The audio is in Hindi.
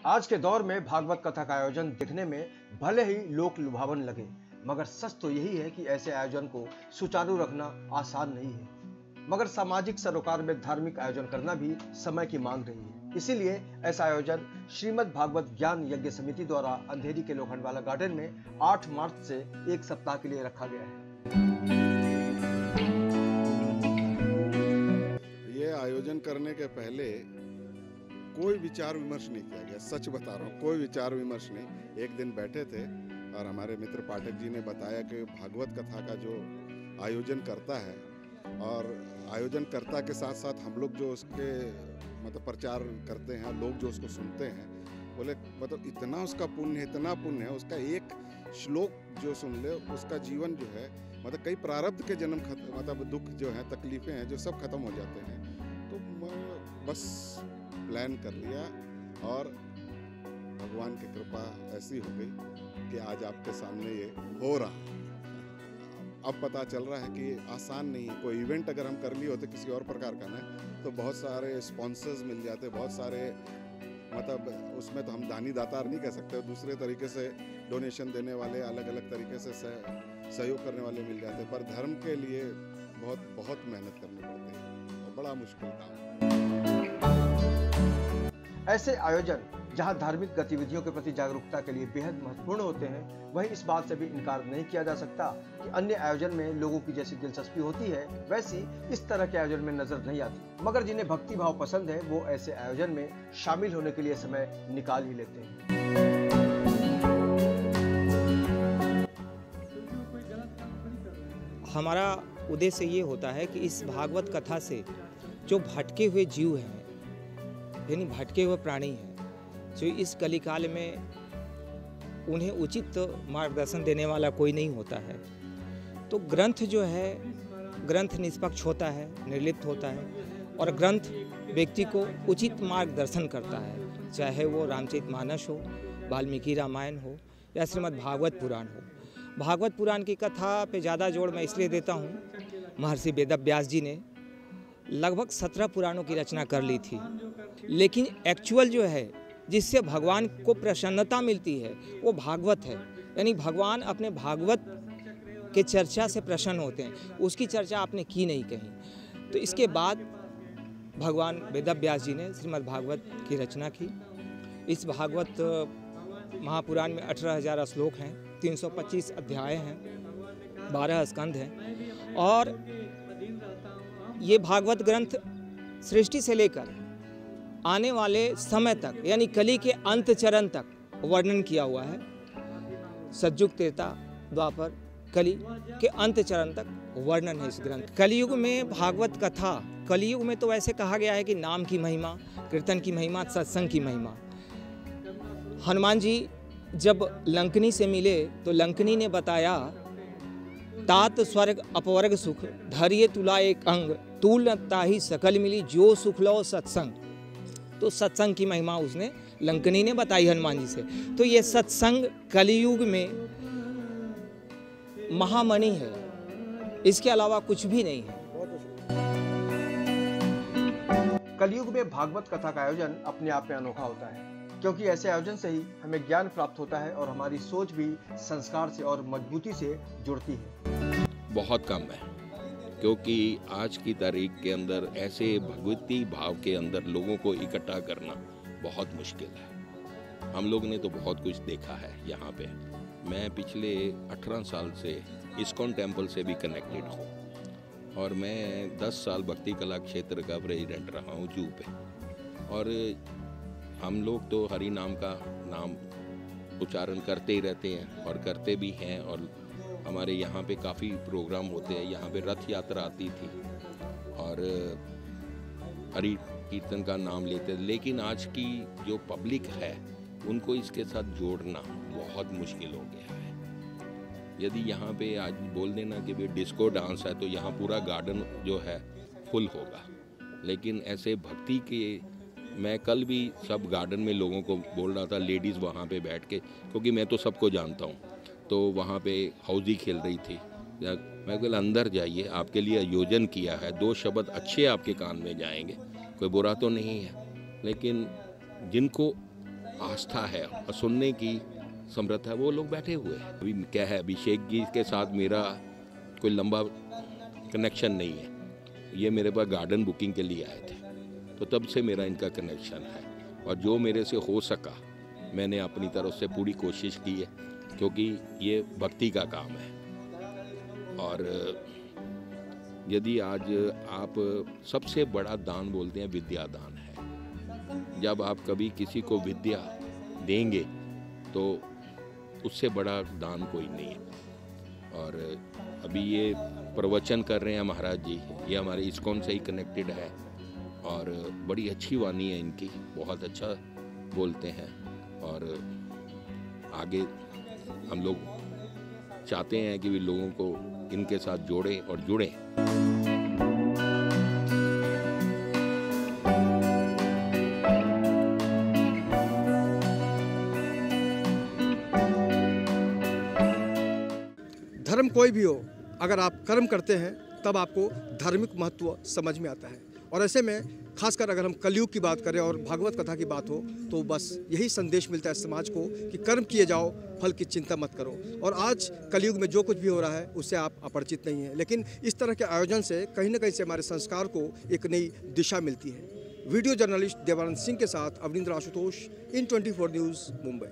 आज के दौर में भागवत कथा का आयोजन दिखने में भले ही लोक लुभावन लगे, मगर सच तो यही है कि ऐसे आयोजन को सुचारू रखना आसान नहीं है। मगर सामाजिक सरोकार में धार्मिक आयोजन करना भी समय की मांग रही है। इसीलिए ऐसा आयोजन श्रीमद् भागवत ज्ञान यज्ञ समिति द्वारा अंधेरी के लोखंडवाला गार्डन में 8 मार्च से एक सप्ताह के लिए रखा गया है। ये आयोजन करने के पहले कोई विचार विमर्श नहीं किया गया। सच बता रहा हूँ, कोई विचार विमर्श नहीं। एक दिन बैठे थे और हमारे मित्र पाठक जी ने बताया कि भागवत कथा का जो आयोजन करता है और आयोजनकर्ता के साथ साथ हम लोग जो उसके मतलब प्रचार करते हैं, लोग जो उसको सुनते हैं, बोले मतलब इतना उसका पुण्य है, इतना पुण्य है, उसका एक श्लोक जो सुन ले उसका जीवन जो है मतलब कई प्रारब्ध के जन्म मतलब दुख जो है, तकलीफें हैं, जो सब खत्म हो जाते हैं। तो बस प्लान कर लिया और भगवान की कृपा ऐसी हो गई कि आज आपके सामने ये हो रहा है। अब पता चल रहा है कि आसान नहीं है। कोई इवेंट अगर हम कर लिए होते किसी और प्रकार का ना, तो बहुत सारे स्पॉन्सर्स मिल जाते, बहुत सारे मतलब उसमें तो हम दानी दातार नहीं कह सकते, दूसरे तरीके से डोनेशन देने वाले, अलग अलग तरीके से सहयोग करने वाले मिल जाते, पर धर्म के लिए बहुत बहुत मेहनत करनी पड़ती है और बड़ा मुश्किल काम है। ऐसे आयोजन जहां धार्मिक गतिविधियों के प्रति जागरूकता के लिए बेहद महत्वपूर्ण होते हैं, वहीं इस बात से भी इनकार नहीं किया जा सकता कि अन्य आयोजन में लोगों की जैसी दिलचस्पी होती है, वैसी इस तरह के आयोजन में नजर नहीं आती। मगर जिन्हें भक्ति भाव पसंद है, वो ऐसे आयोजन में शामिल होने के लिए समय निकाल ही लेते हैं। हमारा उद्देश्य ये होता है कि इस भागवत कथा से जो भटके हुए जीव हैं, यानी भटके हुए प्राणी हैं, जो इस कलिकाल में उन्हें उचित मार्गदर्शन देने वाला कोई नहीं होता है, तो ग्रंथ जो है, ग्रंथ निष्पक्ष होता है, निर्लिप्त होता है और ग्रंथ व्यक्ति को उचित मार्गदर्शन करता है, चाहे वो रामचरितमानस हो, वाल्मीकि रामायण हो या श्रीमद् भागवत पुराण हो। भागवत पुराण की कथा पे ज़्यादा जोर मैं इसलिए देता हूँ, महर्षि वेदव्यास जी ने लगभग 17 पुराणों की रचना कर ली थी, लेकिन एक्चुअल जो है जिससे भगवान को प्रसन्नता मिलती है वो भागवत है। यानी भगवान अपने भागवत के चर्चा से प्रसन्न होते हैं, उसकी चर्चा आपने की नहीं कहीं। तो इसके बाद भगवान वेदव्यास जी ने श्रीमद् भागवत की रचना की। इस भागवत महापुराण में 18,000 श्लोक हैं, 325 अध्याय हैं, 12 स्कंध हैं और ये भागवत ग्रंथ सृष्टि से लेकर आने वाले समय तक यानी कली के अंत चरण तक वर्णन किया हुआ है। सतयुग, त्रेता, द्वापर, कली के अंत चरण तक वर्णन है इस ग्रंथ। कलियुग में भागवत कथा, कलियुग में तो वैसे कहा गया है कि नाम की महिमा, कीर्तन की महिमा, सत्संग की महिमा। हनुमान जी जब लंकनी से मिले तो लंकनी ने बताया, तात स्वर्ग अपवर्ग सुख, धैर्य तुला एक अंग, तूल ताही सकल मिली, जो सुख लो सत्संग। तो सत्संग की महिमा उसने लंकनी ने बताई हनुमान जी से। तो ये सत्संग कलियुग में महामणि है, इसके अलावा कुछ भी नहीं है। कलियुग में भागवत कथा का आयोजन अपने आप में अनोखा होता है, क्योंकि ऐसे आयोजन से ही हमें ज्ञान प्राप्त होता है और हमारी सोच भी संस्कार से और मजबूती से जुड़ती है। बहुत कम है, क्योंकि आज की तारीख के अंदर ऐसे भगवती भाव के अंदर लोगों को इकट्ठा करना बहुत मुश्किल है। हम लोग ने तो बहुत कुछ देखा है यहाँ पे। मैं पिछले 18 साल से इस्कॉन टेम्पल से भी कनेक्टेड हूँ और मैं 10 साल भक्ति कला क्षेत्र का प्रेसिडेंट रहा हूँ जू पे। और हम लोग तो हरि नाम का नाम उच्चारण करते ही रहते हैं और करते भी हैं, और हमारे यहाँ पे काफ़ी प्रोग्राम होते हैं। यहाँ पे रथ यात्रा आती थी और हरि कीर्तन का नाम लेते, लेकिन आज की जो पब्लिक है उनको इसके साथ जोड़ना बहुत मुश्किल हो गया है। यदि यहाँ पे आज बोल देना कि भाई डिस्को डांस है, तो यहाँ पूरा गार्डन जो है फुल होगा। लेकिन ऐसे भक्ति के, मैं कल भी सब गार्डन में लोगों को बोल रहा था, लेडीज़ वहाँ पे बैठ के, क्योंकि मैं तो सबको जानता हूँ, तो वहाँ पे हौजी खेल रही थी। मैं बोला अंदर जाइए, आपके लिए आयोजन किया है, 2 शब्द अच्छे आपके कान में जाएंगे, कोई बुरा तो नहीं है। लेकिन जिनको आस्था है और सुनने की समर्थ है, वो लोग बैठे हुए हैं। अभी क्या है, अभिषेक जी के साथ मेरा कोई लंबा कनेक्शन नहीं है। ये मेरे पास गार्डन बुकिंग के लिए आए थे, तो तब से मेरा इनका कनेक्शन है और जो मेरे से हो सका मैंने अपनी तरफ से पूरी कोशिश की है, क्योंकि ये भक्ति का काम है। और यदि आज आप सबसे बड़ा दान बोलते हैं विद्या दान है। जब आप कभी किसी को विद्या देंगे तो उससे बड़ा दान कोई नहीं है। और अभी ये प्रवचन कर रहे हैं महाराज जी, ये हमारे इस्कॉन से ही कनेक्टेड है और बड़ी अच्छी वाणी है इनकी, बहुत अच्छा बोलते हैं। और आगे हम लोग चाहते हैं कि भी लोगों को इनके साथ जोड़ें और जुड़ें। धर्म कोई भी हो, अगर आप कर्म करते हैं तब आपको धार्मिक महत्व समझ में आता है। और ऐसे में खासकर अगर हम कलयुग की बात करें और भागवत कथा की बात हो तो बस यही संदेश मिलता है समाज को कि कर्म किए जाओ, फल की चिंता मत करो। और आज कलयुग में जो कुछ भी हो रहा है उससे आप अपरिचित नहीं हैं, लेकिन इस तरह के आयोजन से कहीं ना कहीं से हमारे संस्कार को एक नई दिशा मिलती है। वीडियो जर्नलिस्ट देवानंद सिंह के साथ अवनिंद्र आशुतोष, इन 24 न्यूज़, मुंबई।